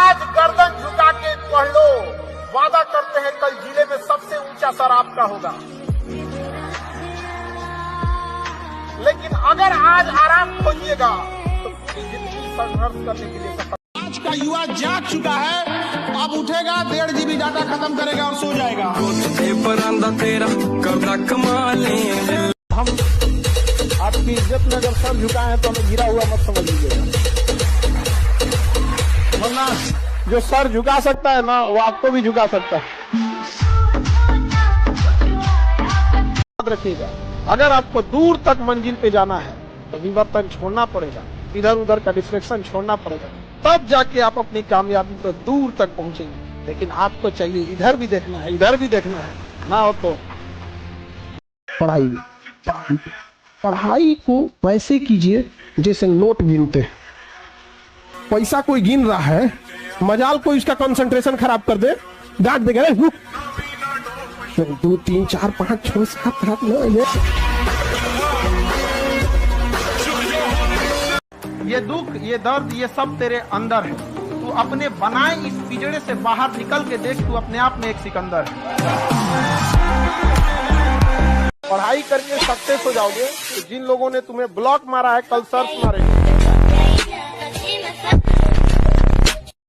आज गर्दन झुका के पढ़ लो, वादा करते हैं कल जिले में सबसे ऊंचा सर आपका होगा। लेकिन अगर आज आराम खोजिएगा तो पूरी जिंदगी संघर्ष करने के लिए सफल। आज का युवा जाग चुका है, अब उठेगा 1.5 GB डाटा खत्म करेगा और सो जाएगा। हम आपकी इज्जत में अगर सर झुकाए हैं तो हमें गिरा हुआ मत समझ लीजिएगा, वरना जो सर झुका सकता है ना वो आपको भी झुका सकता है। याद रखिएगा, अगर आपको दूर तक मंजिल पे जाना है तो विवर्तन छोड़ना पड़ेगा, इधर उधर का डिस्ट्रैक्शन छोड़ना पड़ेगा, तब जाके आप अपनी कामयाबी पर दूर तक पहुंचेंगे। लेकिन आपको चाहिए इधर भी देखना है, इधर भी देखना है, ना हो तो पढ़ाई को वैसे कीजिए जैसे नोट गिनते हैं। पैसा कोई गिन रहा है, मजाल कोई उसका कंसंट्रेशन खराब कर दे, डांट देगा 2 3 4 5 6 7 8 9। ये दुख, ये दर्द, ये सब तेरे अंदर है। तू अपने बनाए इस पिंजड़े से बाहर निकल के देख, तू अपने आप में एक सिकंदर है। पढ़ाई करके सक्सेस हो जाओगे तो जिन लोगों ने तुम्हें ब्लॉक मारा है कल सर्च मारेंगे।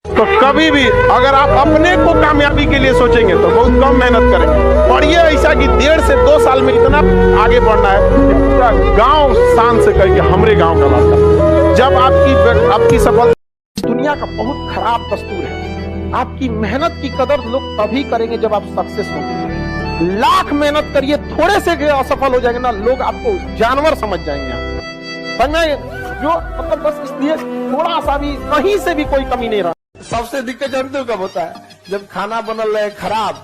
तो कभी भी अगर आप अपने को कामयाबी के लिए सोचेंगे तो बहुत कम मेहनत करेंगे। पढ़िए ऐसा कि 1.5 से 2 साल में इतना आगे बढ़ना है कि पूरा गांव शान से कहेंगे हमरे गांव का लड़का। जब आपकी सफलता दुनिया का बहुत खराब दस्तूर है। आपकी मेहनत की कदर लोग तभी करेंगे जब आप सक्सेस होंगे। लाख मेहनत करिए, थोड़े से असफल हो जाएंगे ना, लोग आपको जानवर समझ जाएंगे। जो मतलब बस इसलिए थोड़ा सा भी कहीं से भी कोई कमी नहीं रहा। सबसे दिक्कत जानते हो कब होता है? जब खाना बनल रहे खराब,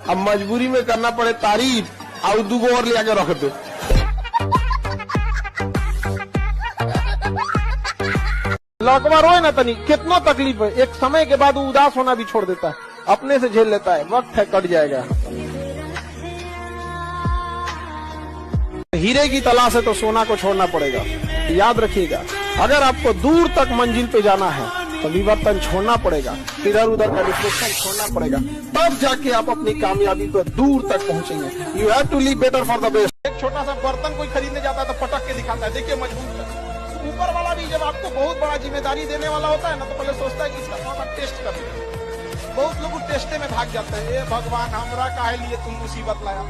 अब मजबूरी में करना पड़े तारीफ और 2 और ले आके रख दो। लकवा रोए ना तनी, कितना तकलीफ है, एक समय के बाद वो उदास होना भी छोड़ देता है, अपने से झेल लेता है। वक्त है, कट जाएगा। हीरे की तलाश है तो सोना को छोड़ना पड़ेगा। याद रखिएगा, अगर आपको दूर तक मंजिल पे जाना है तो विवर्तन छोड़ना पड़ेगा, इधर उधर का डिस्ट्रैक्शन छोड़ना पड़ेगा, तब जाके आप अपनी कामयाबी पर दूर तक पहुंचेंगे। You have to live better for the best. एक छोटा सा बर्तन कोई खरीदने जाता है तो पटक के दिखाता है, देखिए मजबूत है। ऊपर वाला भी जब आपको बहुत बड़ा जिम्मेदारी देने वाला होता है ना तो पहले सोचता है कि इसका थोड़ा टेस्ट कर ले। बहुत लोग टेस्टे में भाग जाते हैं, ए भगवान हमरा काहे लिए तुम मुसीबत लाया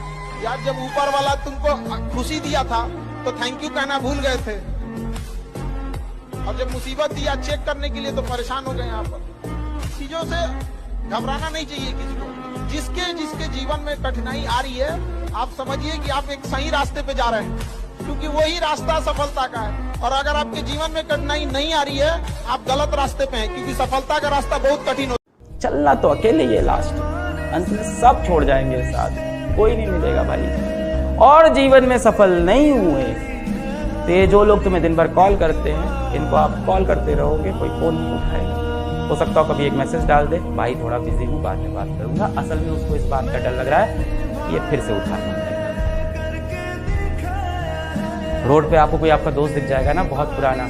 यार। जब ऊपर वाला तुमको खुशी दिया था तो थैंक यू कहना भूल गए थे, और जब मुसीबत दिया चेक करने के लिए तो परेशान हो गए। यहाँ पर चीजों से घबराना नहीं चाहिए किसी को। जिसके जिसके जीवन में कठिनाई आ रही है, आप समझिए कि आप एक सही रास्ते पे जा रहे हैं, क्योंकि वही रास्ता सफलता का है। और अगर आपके जीवन में कठिनाई नहीं आ रही है, आप गलत रास्ते पे हैं, क्योंकि सफलता का रास्ता बहुत कठिन होता है। चलना तो अकेले ही है, लास्ट अंत में सब छोड़ जाएंगे साथ, कोई नहीं मिलेगा भाई। और जीवन में सफल नहीं हुए तो ये जो लोग तुम्हें दिन भर कॉल करते हैं, इनको आप कॉल करते रहोगे, कोई फोन नहीं उठाएगा। हो सकता हो कभी एक मैसेज डाल दे, भाई थोड़ा बिजी हूँ, बाद में बात करूंगा। असल में उसको इस बात का डर लग रहा है ये फिर से उठाना। रोड पे आपको कोई आपका दोस्त दिख जाएगा ना, बहुत पुराना,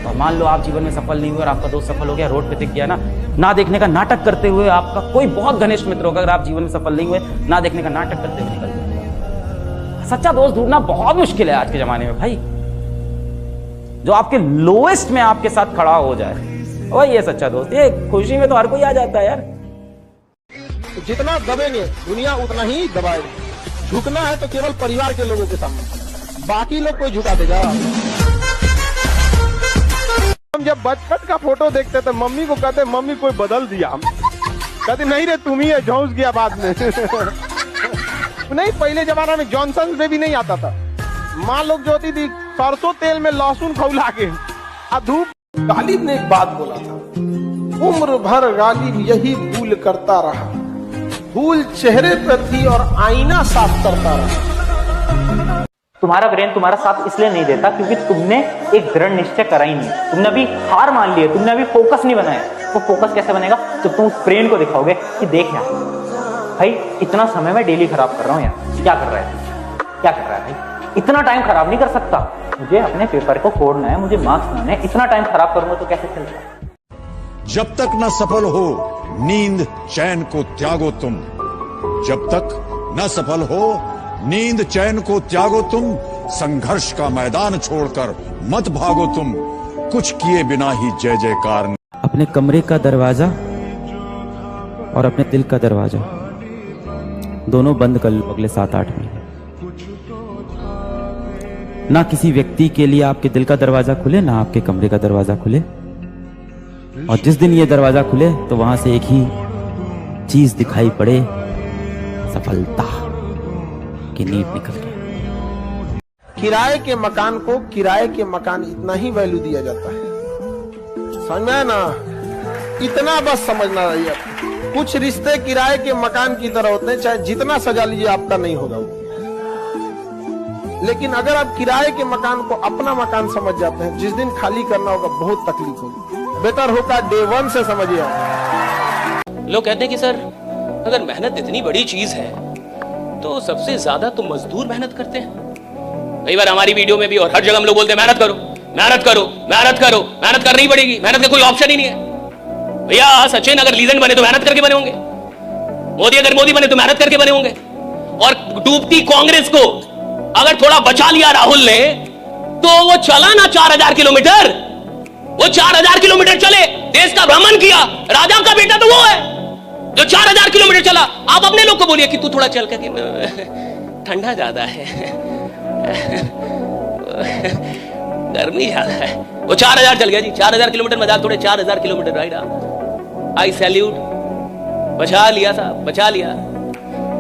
और मान लो आप जीवन में सफल नहीं हुए और आपका दोस्त सफल हो गया, रोड पे दिख गया ना देखने का नाटक करते हुए आपका कोई बहुत घनिष्ठ मित्र होगा, अगर आप जीवन में सफल नहीं हुए, ना देखने का नाटक करते हुए निकल जाएगा। सच्चा दोस्त ढूंढना बहुत मुश्किल है आज के जमाने में भाई, जो आपके लोएस्ट में आपके साथ खड़ा हो जाए, वही ये सच्चा दोस्त। ये खुशी में तो हर कोई आ जाता है यार। जितना दबेंगे दुनिया उतना ही दबाएगी। झुकना है तो केवल परिवार के लोगों के सामने, बाकी लोग कोई झुका देगा। हम जब बचपन का फोटो देखते थे, मम्मी को कहते मम्मी कोई बदल दिया, कहते नहीं रे तुम ही है, झौंस गया बाद में। नहीं, पहले जमाना में जॉनसन में भी नहीं आता था। माँ लोग जो होती थी सरसों तेल में लहसुन खौला के धूप। गालिब ने एक बात बोला था, उम्र भर गालिब यही भूल करता रहा, भूल चेहरे पर थी और आईना साफ करता रहा। तुम्हारा ब्रेन तुम्हारा साथ इसलिए नहीं देता क्योंकि तुमने एक दृढ़ निश्चय करा ही नहीं, तुमने अभी हार मान ली है, तुमने अभी फोकस नहीं बनाया। वो फोकस कैसे बनेगा? जब तुम उस ब्रेन को दिखाओगे कि देख यार भाई, इतना समय मैं डेली खराब कर रहा हूँ यार, क्या कर रहा है, क्या कर रहा है भाई, इतना टाइम खराब नहीं कर सकता, मुझे अपने पेपर को फोड़ना है, मुझे मार्क्स लाने हैं, इतना टाइम खराब करूंगा तो कैसे चलेगा? जब तक न सफल हो नींद चैन को त्यागो तुम, जब तक न सफल हो नींद चैन को त्यागो तुम, संघर्ष का मैदान छोड़कर मत भागो तुम, कुछ किए बिना ही जय जयकार। अपने कमरे का दरवाजा और अपने दिल का दरवाजा दोनों बंद कर लो अगले 7-8 महीने। ना किसी व्यक्ति के लिए आपके दिल का दरवाजा खुले, ना आपके कमरे का दरवाजा खुले। और जिस दिन ये दरवाजा खुले तो वहां से एक ही चीज दिखाई पड़े, सफलता की नींव निकल के। किराए के मकान को किराए के मकान इतना ही वैल्यू दिया जाता है, समझ में ना, इतना बस समझना रहिए। कुछ रिश्ते किराए के मकान की तरह होते हैं, चाहे जितना सजा लीजिए आपका नहीं होगा वो। लेकिन अगर आप किराए के मकान को अपना मकान समझ जाते हैं, जिस दिन खाली करना होगा बहुत तकलीफ होगी। बेटर होगा डे 1 से समझिए। लोग कहते हैं कि सर अगर मेहनत इतनी बड़ी चीज है तो सबसे ज्यादा तो मजदूर मेहनत करते हैं। कई बार हमारी वीडियो में भी और हर जगह हम लोग बोलते हैं मेहनत करो मेहनत करो मेहनत करो, मेहनत करनी पड़ेगी, मेहनत का कोई ऑप्शन ही नहीं है। भैया सचिन अगर लीजेंड बने तो मेहनत करके बने होंगे, मोदी अगर मोदी बने तो मेहनत करके बने होंगे। और डूबती कांग्रेस को अगर थोड़ा बचा लिया राहुल ने तो वो चला ना 4000 किलोमीटर, वो 4000 किलोमीटर चले, देश का भ्रमण किया। राजा का बेटा तो वो है जो 4000 किलोमीटर चला। आप अपने लोग को बोलिए कि तू थोड़ा चल करके, ठंडा ज्यादा है, गर्मी ज्यादा है। वो 4000 चल गया जी, 4000 किलोमीटर मजाक थोड़े, 4000 किलोमीटर राइट। आई सैल्यूट, बचा लिया था, बचा लिया।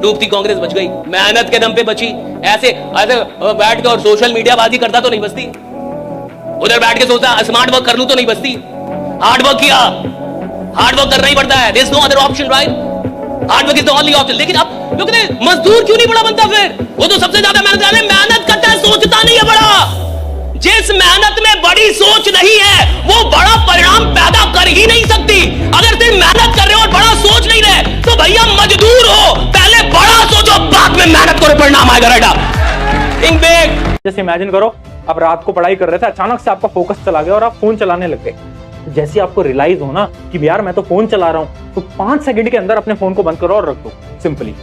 डूबती कांग्रेस बच गई, मेहनत के दम पे बची। ऐसे बैठ के और सोशल मीडिया बाजी करता तो नहीं बचती, उधर बैठ के सोचता स्मार्ट वर्क कर लूं तो नहीं बचती। हार्ड वर्क किया, हार्ड वर्क करना ही पड़ता है, there is no other option right. Hard work is the only option. लेकिन अब लोग कहते मजदूर क्यों नहीं बड़ा बनता, फिर वो तो सबसे ज्यादा मेहनत करता है, सोचता नहीं है बड़ा। जिस मेहनत में बड़ी सोच नहीं है वो बड़ा परिणाम पैदा कर ही नहीं सकती। अगर सिर्फ मेहनत कर रहे हो और बड़ा सोच नहीं रहे तो भैया मजदूर हो, पहले बड़ा सोचो बाद में मेहनत करो, परिणाम आएगा। राइट। जैसे इमेजिन करो आप रात को पढ़ाई कर रहे थे, अचानक से आपका फोकस चला गया और आप फोन चलाने लग गए। तो जैसे आपको रियलाइज हो ना कि यार मैं तो फोन चला रहा हूं, तो 5 सेकंड के अंदर अपने फोन को बंद करो और रख दो, सिंपली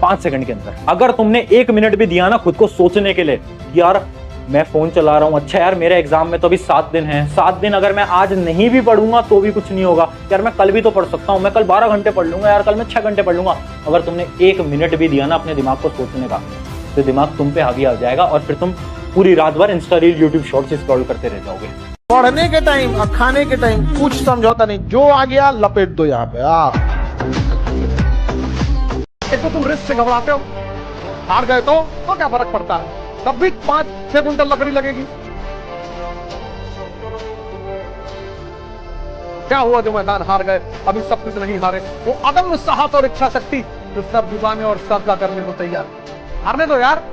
5 सेकंड के अंदर। अगर तुमने 1 मिनट भी दिया ना खुद को सोचने के लिए, यार मैं फोन चला रहा हूं, अच्छा यार मेरे एग्जाम में तो अभी 7 दिन हैं, 7 दिन अगर मैं आज नहीं भी पढ़ूंगा तो भी कुछ नहीं होगा, यार मैं कल भी तो पढ़ सकता हूं, मैं कल 12 घंटे पढ़ लूंगा, यार कल मैं 6 घंटे पढ़ लूंगा। अगर तुमने 1 मिनट भी दिया ना अपने दिमाग को सोचने का, तो दिमाग तुम पे हावी आ जाएगा और फिर तुम पूरी रात भर Insta reel YouTube shorts scroll करते रह जाओगे। पढ़ने के टाइम और खाने के टाइम कुछ समझौता नहीं, जो आ गया लपेट दो यहाँ पे। तो तुम रिस्क से घबराते हो, हार गए तो क्या फर्क पड़ता है, तब भी 5-6 कुंटल लकड़ी लगेगी। क्या हुआ जो मैदान हार गए, अभी सब कुछ नहीं हारे। वो अदम्य साहस और इच्छा शक्ति जो सब जुबाने और सबका करने को तैयार, हारने दो यार।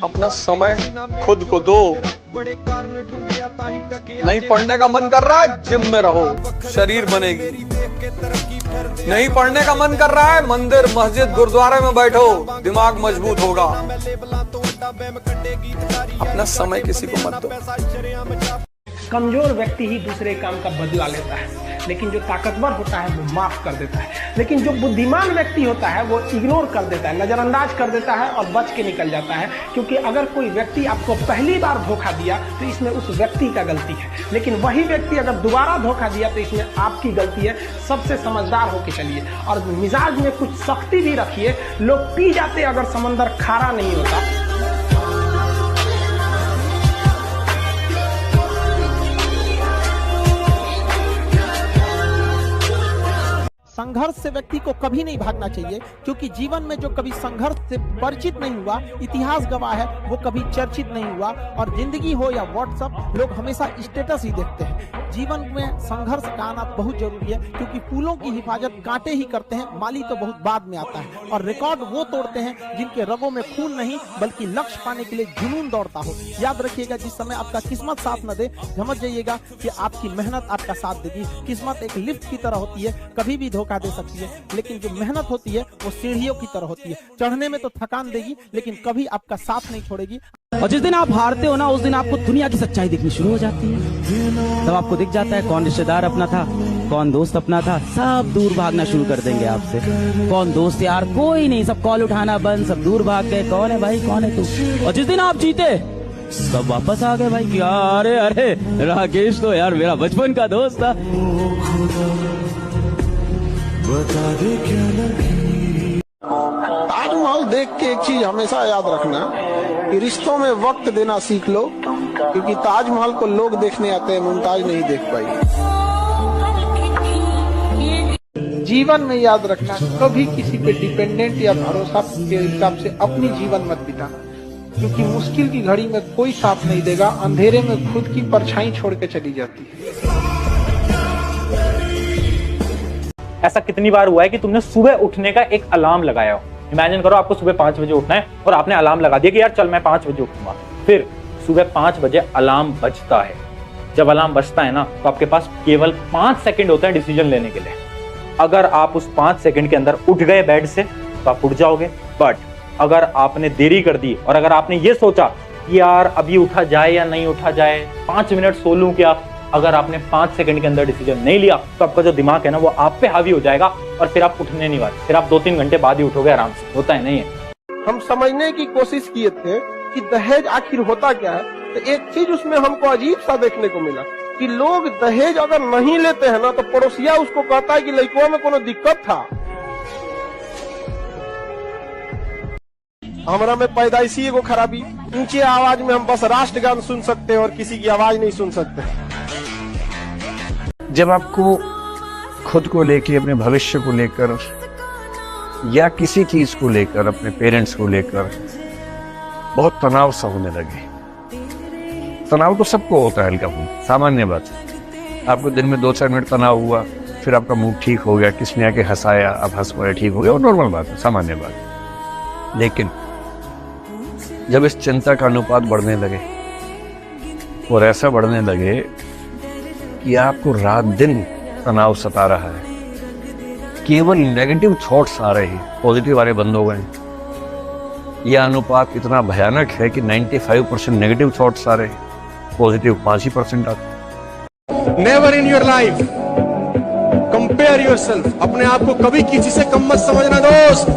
अपना समय खुद को दो। नहीं पढ़ने का मन कर रहा है जिम में रहो, शरीर बनेगी। नहीं पढ़ने का मन कर रहा है मंदिर मस्जिद गुरुद्वारे में बैठो, दिमाग मजबूत होगा। अपना समय किसी को मत दो। कमजोर व्यक्ति ही दूसरे काम का बदला लेता है, लेकिन जो ताकतवर होता है वो माफ कर देता है। लेकिन जो बुद्धिमान व्यक्ति होता है वो इग्नोर कर देता है, नजरअंदाज कर देता है और बच के निकल जाता है। क्योंकि अगर कोई व्यक्ति आपको पहली बार धोखा दिया तो इसमें उस व्यक्ति का गलती है, लेकिन वही व्यक्ति अगर दोबारा धोखा दिया तो इसमें आपकी गलती है। सबसे समझदार होकर चलिए और मिजाज में कुछ सख्ती भी रखिए। लोग पी जाते अगर समंदर खारा नहीं होता। संघर्ष से व्यक्ति को कभी नहीं भागना चाहिए, क्योंकि जीवन में जो कभी संघर्ष से परिचित नहीं हुआ, इतिहास गवाह है, वो कभी चर्चित नहीं हुआ। और जिंदगी हो या व्हाट्सएप, लोग हमेशा स्टेटस ही देखते हैं। जीवन में संघर्ष का आना बहुत जरूरी है, क्योंकि फूलों की हिफाजत कांटे ही करते हैं, माली तो बहुत बाद में आता है। और रिकॉर्ड वो तोड़ते हैं जिनके रगों में खून नहीं बल्कि लक्ष्य पाने के लिए जुनून दौड़ता हो। याद रखिएगा, जिस समय आपका किस्मत साथ न दे, समझ जाइएगा कि आपकी मेहनत आपका साथ देगी। किस्मत एक लिफ्ट की तरह होती है, कभी भी धोखा दे सकती है, लेकिन जो मेहनत होती है वो सीढ़ियों की तरह होती है। चढ़ने में तो थकान देगी लेकिन कभी आपका साथ नहीं छोड़ेगी। और जिस दिन आप हारते हो ना, उस दिन आपको दुनिया की सच्चाई दिखनी शुरू हो जाती है। तब आपको दिख जाता है कौन रिश्तेदार अपना था, कौन दोस्त अपना था। सब दूर भागना शुरू कर देंगे आपसे। कौन दोस्त यार, कोई नहीं, सब कॉल उठाना बंद, सब दूर भाग गए। कौन है भाई, कौन है तू? और जिस दिन आप जीते सब वापस आ गए भाई। क्या अरे अरे राकेश तो यार मेरा बचपन का दोस्त था। ताजमहल देख के एक चीज हमेशा याद रखना कि रिश्तों में वक्त देना सीख लो, क्योंकि ताजमहल को लोग देखने आते हैं, मुमताज नहीं देख पाई। जीवन में याद रखना, कभी किसी पे डिपेंडेंट या भरोसा के हिसाब से अपनी जीवन मत बिताना, क्योंकि मुश्किल की घड़ी में कोई साथ नहीं देगा। अंधेरे में खुद की परछाई छोड़ के चली जाती है। ऐसा कितनी बार हुआ है कि तुमने सुबह उठने का एक अलार्म लगाया हो? इमेजिन करो आपको सुबह 5 बजे उठना है और आपने अलार्म लगा दिया कि यार चल मैं 5 बजे उठूंगा। फिर सुबह 5 बजे अलार्म बजता है। जब अलार्म बजता है ना, तो आपके पास केवल 5 सेकंड होते हैं डिसीजन लेने के लिए। अगर आप उस 5 सेकंड के अंदर उठ गए बेड से तो आप उठ जाओगे। बट अगर आपने देरी कर दी और अगर आपने ये सोचा कि यार अभी उठा जाए या नहीं उठा जाए, 5 मिनट सो लूं क्या, अगर आपने 5 सेकंड के अंदर डिसीजन नहीं लिया तो आपका जो दिमाग है ना, वो आप पे हावी हो जाएगा और फिर आप उठने नहीं वाले। फिर आप 2-3 घंटे बाद ही उठोगे आराम से। होता है नहीं है? हम समझने की कोशिश किए थे कि दहेज आखिर होता क्या है, तो एक चीज उसमें हमको अजीब सा देखने को मिला कि लोग दहेज अगर नहीं लेते हैं ना, तो पड़ोसिया उसको कहता है कि लड़कों में कोनो दिक्कत था। हमारा में पैदाइशी एगो खराबी, ऊंचे आवाज में हम बस राष्ट्रगान सुन सकते हैं और किसी की आवाज नहीं सुन सकते। जब आपको खुद को लेकर, अपने भविष्य को लेकर या किसी चीज को लेकर, अपने पेरेंट्स को लेकर बहुत तनाव सा होने लगे। तनाव तो सबको होता है, हल्का फुल्का सामान्य बात है। आपको दिन में 2-4 मिनट तनाव हुआ, फिर आपका मूड ठीक हो गया, किसने आके हंसाया, आप हंस पड़े, ठीक हो गया, और नॉर्मल बात है, सामान्य बात है। लेकिन जब इस चिंता का अनुपात बढ़ने लगे और ऐसा बढ़ने लगे कि आपको रात दिन तनाव सता रहा है, केवल नेगेटिव थॉट्स आ रहे हैं, पॉजिटिव वाले बंद हो गए। यह अनुपात इतना भयानक है कि 95% नेगेटिव थॉट्स आ रहे हैं, पॉजिटिव 5% आते। Never in your life compare yourself. अपने आप को कभी किसी से कम मत समझना दोस्त।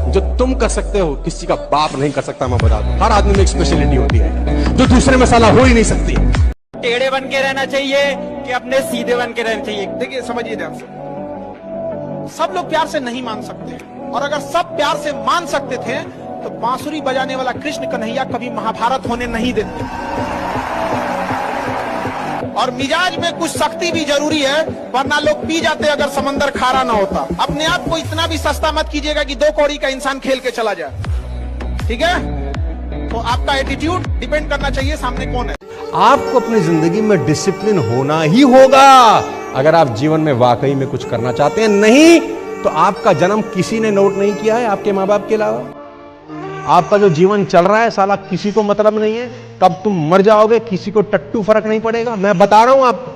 जो तुम कर सकते हो किसी का बाप नहीं कर सकता। मैं बता दूं, हर आदमी में एक स्पेशलिटी होती है जो दूसरे में साला हो ही नहीं सकती। टेढ़े बन के रहना चाहिए कि अपने सीधे बन के रहना चाहिए? देखिए, समझिए ध्यान से, सब लोग प्यार से नहीं मान सकते, और अगर सब प्यार से मान सकते थे तो बांसुरी बजाने वाला कृष्ण कन्हैया कभी महाभारत होने नहीं देते। और मिजाज में कुछ सख्ती भी जरूरी है, वरना लोग पी जाते अगर समंदर खारा ना होता। अपने आप को इतना भी सस्ता मत कीजिएगा कि 2 कौड़ी का इंसान खेल के चला जाए, ठीक है? तो आपका एटीट्यूड डिपेंड करना चाहिए सामने कौन है। आपको अपनी जिंदगी में डिसिप्लिन होना ही होगा अगर आप जीवन में वाकई में कुछ करना चाहते हैं। नहीं तो आपका जन्म किसी ने नोट नहीं किया है आपके माँ बाप के अलावा। आपका जो जीवन चल रहा है साला किसी को मतलब नहीं है। कब तुम मर जाओगे किसी को टट्टू फर्क नहीं पड़ेगा। मैं बता रहा हूं आपको,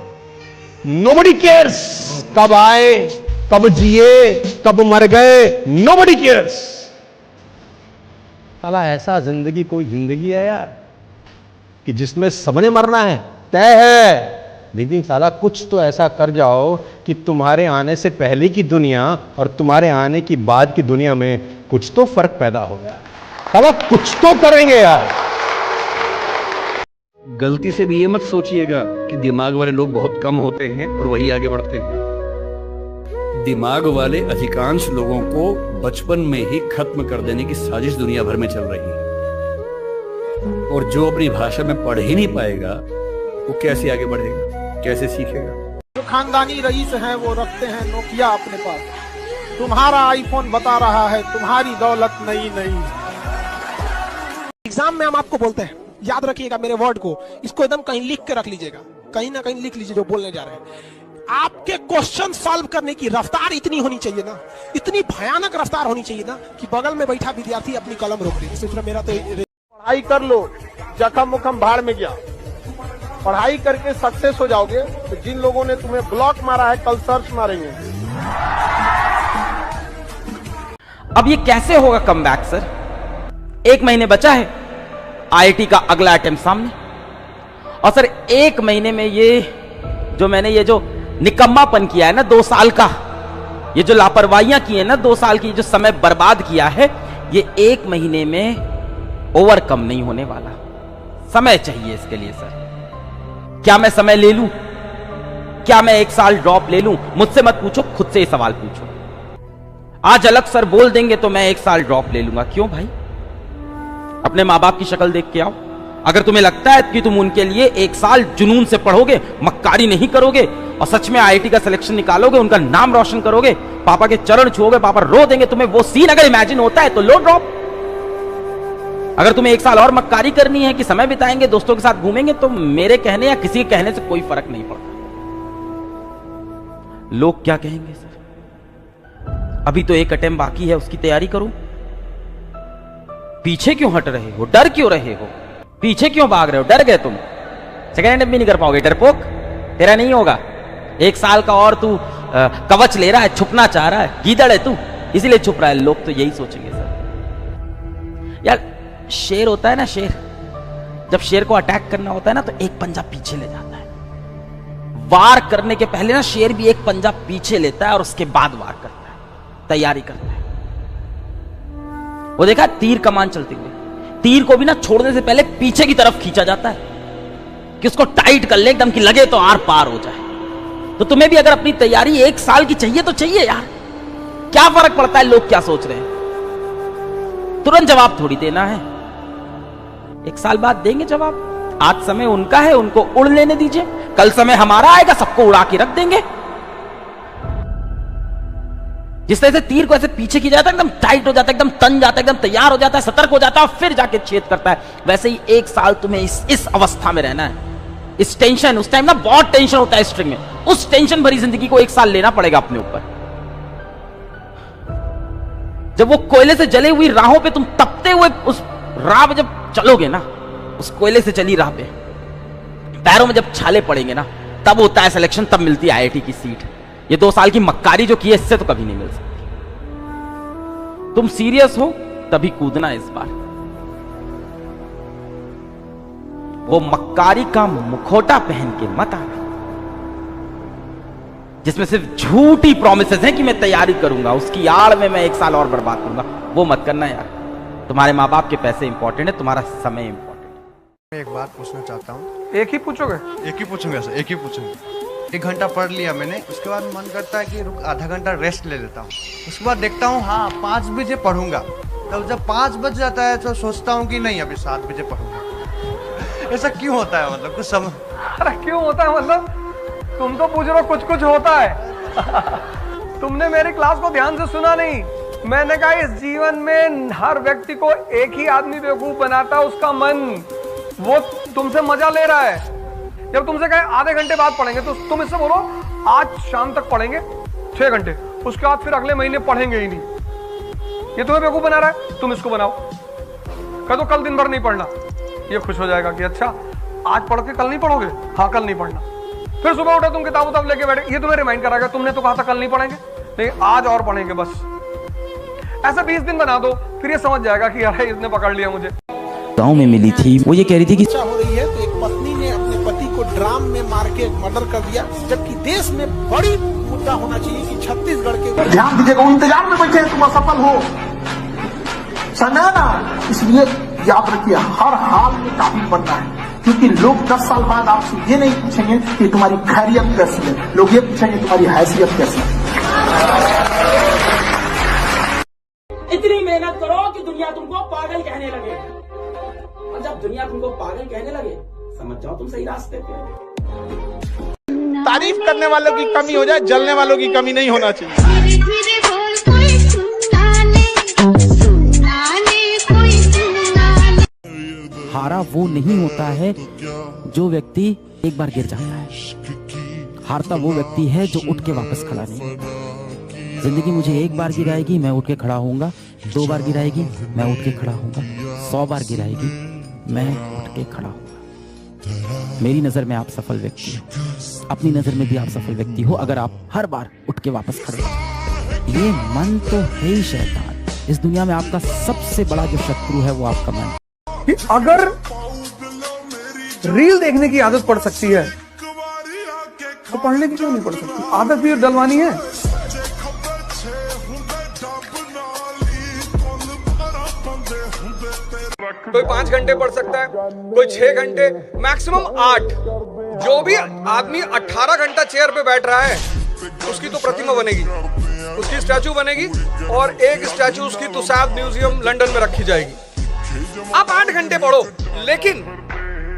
नोबडी केयर्स कब आए, कब जिए, कब मर गए, नोबडी केयर्स। साला ऐसा जिंदगी कोई जिंदगी है यार कि जिसमें सबने मरना है, तय है। लेकिन साला कुछ तो ऐसा कर जाओ कि तुम्हारे आने से पहले की दुनिया और तुम्हारे आने की बाद की दुनिया में कुछ तो फर्क पैदा हो गया। साला कुछ तो करेंगे यार। गलती से भी ये मत सोचिएगा कि दिमाग वाले लोग बहुत कम होते हैं और वही आगे बढ़ते हैं। दिमाग वाले अधिकांश लोगों को बचपन में ही खत्म कर देने की साजिश दुनिया भर में चल रही है। और जो अपनी भाषा में पढ़ ही नहीं पाएगा वो कैसे आगे बढ़ेगा, कैसे सीखेगा? जो खानदानी रईस हैं वो रखते हैं नोकिया अपने पास। तुम्हारा आईफोन बता रहा है तुम्हारी दौलत नई नई। एग्जाम में हम आपको बोलते हैं, याद रखिएगा मेरे वर्ड को, इसको एकदम कहीं लिख के रख लीजिएगा, कहीं ना कहीं लिख लीजिए जो बोलने जा रहे हैं। आपके क्वेश्चन सॉल्व करने की रफ्तार इतनी होनी चाहिए ना, इतनी भयानक रफ्तार होनी चाहिए ना कि बगल में बैठा विद्यार्थी अपनी कलम रोक दे। सिर्फ मेरा तो पढ़ाई कर लो, जखम मुखम भाड़ में गया। पढ़ाई करके सक्सेस हो जाओगे तो जिन लोगों ने तुम्हें ब्लॉक मारा है कल सर्च मारेंगे। अब ये कैसे होगा कमबैक सर? 1 महीने बचा है, आईआईटी का अगला अटेम्प्ट सामने। और सर 1 महीने में मैंने ये जो निकम्मापन किया है ना 2 साल का, ये जो लापरवाहियां की है ना 2 साल की, जो समय बर्बाद किया है, ये 1 महीने में ओवरकम नहीं होने वाला। समय चाहिए इसके लिए सर। क्या मैं समय ले लूं? क्या मैं 1 साल ड्रॉप ले लूं? मुझसे मत पूछो, खुद से ही सवाल पूछो। आज अलग सर बोल देंगे तो मैं 1 साल ड्रॉप ले लूंगा। क्यों भाई? अपने माँ बाप की शक्ल देख के आओ। अगर तुम्हें लगता है कि तुम उनके लिए 1 साल जुनून से पढ़ोगे, मक्कारी नहीं करोगे और सच में आईआईटी का सिलेक्शन निकालोगे, उनका नाम रोशन करोगे, पापा के चरण छुओगे, पापा रो देंगे, तुम्हें वो सीन अगर इमेजिन होता है तो लो ड्रॉप। अगर तुम्हें 1 साल और मक्कारी करनी है कि समय बिताएंगे, दोस्तों के साथ घूमेंगे, तो मेरे कहने या किसी के कहने से कोई फर्क नहीं पड़ता। लोग क्या कहेंगे सर? अभी तो 1 अटेम्प्ट बाकी है, उसकी तैयारी करो। पीछे क्यों हट रहे हो? डर क्यों रहे हो? पीछे क्यों भाग रहे हो? डर गए तुम? सेकेंड अटेम्प्ट भी नहीं कर पाओगे? डरपोक, तेरा नहीं होगा। 1 साल का और तू कवच ले रहा है, छुपना चाह रहा है, गीदड़ है तू, इसीलिए छुप रहा है। लोग तो यही सोचेंगे सर। यार शेर होता है ना, शेर जब शेर को अटैक करना होता है ना, तो 1 पंजा पीछे ले जाता है। वार करने के पहले ना शेर भी 1 पंजा पीछे लेता है और उसके बाद वार करता है, तैयारी करता है। वो देखा तीर कमान चलते हुए, तीर को भी ना छोड़ने से पहले पीछे की तरफ खींचा जाता है कि उसको टाइट कर ले एकदम, कि लगे तो आर पार हो जाए। तो तुम्हें भी अगर अपनी तैयारी 1 साल की चाहिए तो चाहिए यार। क्या फर्क पड़ता है लोग क्या सोच रहे हैं? तुरंत जवाब थोड़ी देना है, 1 साल बाद देंगे जवाब। आज समय उनका है, उनको उड़ लेने दीजिए। कल समय हमारा आएगा, सबको उड़ा के रख देंगे। जिस तरह से तीर को ऐसे पीछे की जाता है, एकदम टाइट हो जाता है, एकदम तन जाता है, एकदम तैयार हो जाता है, सतर्क हो जाता है और फिर जाके छेद करता है, वैसे ही 1 साल तुम्हें इस अवस्था में रहना है। इस टेंशन, उस टाइम ना बहुत टेंशन होता है स्ट्रिंग में, उस टेंशन भरी जिंदगी को 1 साल लेना पड़ेगा अपने ऊपर। जब वो कोयले से जले हुई राहों पे तुम तपते हुए उस राह पे जब चलोगे ना, उस कोयले से चली राह पे पैरों में जब छाले पड़ेंगे ना, तब होता है सिलेक्शन, तब मिलती है आईआईटी की सीट। ये 2 साल की मक्कारी जो की है, इससे तो कभी नहीं मिल सकती। तुम सीरियस हो तभी कूदना इस बार। वो मक्कारी का मुखौटा पहन के मत आना, जिसमें सिर्फ झूठी प्रॉमिसेस हैं कि मैं तैयारी करूंगा, उसकी आड़ में मैं 1 साल और बर्बाद करूंगा। वो मत करना यार। तुम्हारे माँ बाप के पैसे इंपॉर्टेंट है, तुम्हारा समय इंपॉर्टेंट है। मैं एक बात पूछना चाहता हूँ। एक ही पूछोगे? एक ही पूछूंगा सर, एक ही पूछूंगा। 1 घंटा पढ़ लिया मैंने, उसके बाद मन करता है कि रुक आधा घंटा रेस्ट ले लेता हूँ। उसके बाद देखता हूँ हाँ 5 बजे पढ़ूंगा। तब जब 5 बज जाता है तो सोचता हूँ कि नहीं अभी 7 बजे पढ़ूंगा। ऐसा क्यों होता है? मतलब कुछ समझ। अरे क्यों होता है मतलब? तुम तो पूछ रहे हो कुछ कुछ होता है। तुमने मेरी क्लास को ध्यान से सुना नहीं। मैंने कहा इस जीवन में हर व्यक्ति को एक ही आदमी बेवकूफ बनाता है, उसका मन। वो तुमसे मजा ले रहा है। जब तुमसे कहे आधे घंटे बाद पढ़ेंगे तो तुम इससे बोलो आज शाम तक पढ़ेंगे 6 घंटे, उसके बाद फिर अगले महीने पढ़ेंगे ही नहीं। ये तुम्हें बेवकूफ बना रहा है, तुम इसको बनाओ। कह दो कल दिन भर नहीं पढ़ना, ये खुश हो जाएगा कि अच्छा आज पढ़ के कल नहीं पढ़ोगे। हाँ कल नहीं पढ़ना। फिर सुबह उठे तुम किताब उताब लेके बैठे, ये तुम्हें रिमाइंड कराएगा तुमने तो कहा था कल नहीं पढ़ेंगे, नहीं आज और पढ़ेंगे बस। ऐसे 20 दिन बना दो, फिर ये समझ जाएगा कि अरे इसने पकड़ लिया मुझे। गांव में मिली थी, वो ये कह रही थी कि हो रही है तो एक पत्नी ने अपने पति को ड्राम में मार के मर्डर कर दिया, जबकि देश में बड़ी मुद्दा होना चाहिए कि छत्तीसगढ़ के ध्यान दीजिएगा, इंतजार में बैठे हैं तुम असफल हो, समझा ना। इसलिए याद रखिए हर हाल में काबिल बनना है, क्योंकि लोग 10 साल बाद आपसे ये नहीं पूछेंगे कि तुम्हारी खैरियत कैसी है, लोग ये पूछेंगे तुम्हारी हैसियत कैसी है। इतनी मेहनत करो कि दुनिया तुमको पागल कहने लगे, और जब दुनिया तुमको पागल कहने लगे समझ जाओ तुम सही रास्ते पे हो। तारीफ करने वालों की कमी हो जाए, जलने वालों की कमी नहीं होना चाहिए। हारा वो नहीं होता है जो व्यक्ति एक बार गिर जाता है, हारता वो व्यक्ति है जो उठ के वापस खड़ा नहीं होता। जिंदगी मुझे 1 बार गिराएगी, मैं उठ के खड़ा होऊंगा, 2 बार गिराएगी, मैं उठ के खड़ा होऊंगा, 100 बार गिराएगी, मैं उठ के खड़ा होऊंगा। मेरी नजर में आप सफल व्यक्ति हो, अपनी नजर में भी आप सफल व्यक्ति हो अगर आप हर बार उठ के वापस खड़े हो। ये मन तो है ही शैतान। इस दुनिया में आपका सबसे बड़ा जो शत्रु है वो आपका मन। कि अगर रील देखने की आदत पड़ सकती है तो पढ़ने की क्यों नहीं पड़ सकती? आदत भी डलवानी है। कोई 5 घंटे पढ़ सकता है, कोई 6 घंटे, मैक्सिमम 8। जो भी आदमी 18 घंटा चेयर पे बैठ रहा है उसकी तो प्रतिमा बनेगी, उसकी स्टैचू बनेगी और एक स्टैचू उसकी तुसाद म्यूजियम लंदन में रखी जाएगी। आप 8 घंटे पढ़ो, लेकिन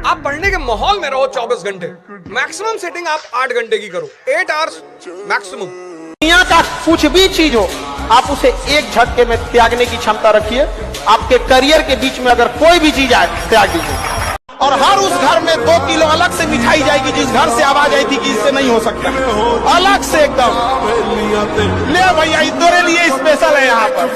आप पढ़ने के माहौल में रहो 24 घंटे। मैक्सिमम सेटिंग आप 8 घंटे की करो, 8 आवर्स मैक्सिमम। दुनिया का कुछ भी चीज हो, आप उसे एक झटके में त्यागने की क्षमता रखिए। आपके करियर के बीच में अगर कोई भी चीज आए, त्याग दीजिए। और हर उस घर में 2 किलो अलग से मिठाई जाएगी जिस घर से आवाज आई थी कि इससे नहीं हो सकता, अलग से एकदम। ले भैया, तेरे लिए स्पेशल है यहाँ पर।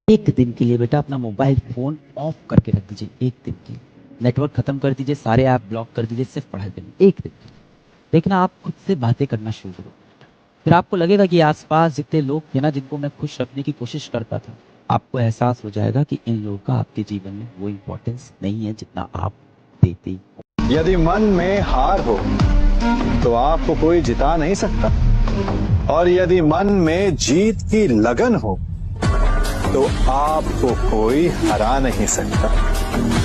एक दिन के लिए बेटा अपना मोबाइल फोन ऑफ करके रख दीजिए, एक दिन के लिए नेटवर्क खत्म कर दीजिए, सारे ऐप ब्लॉक कर दीजिए, सिर्फ पढ़ाई करनी एक दिन। देखना आप खुद से बातें करना शुरू करो, फिर आपको लगेगा कि आसपास जितने लोग थे ना जिनको मैं खुश रखने की कोशिश करता था, आपको एहसास हो जाएगा कि इन लोगों का आपके जीवन में वो इम्पोर्टेंस नहीं है जितना आप देते ही। यदि मन में हार हो तो आपको कोई जिता नहीं सकता, और यदि मन में जीत की लगन हो तो आपको कोई हरा नहीं सकता।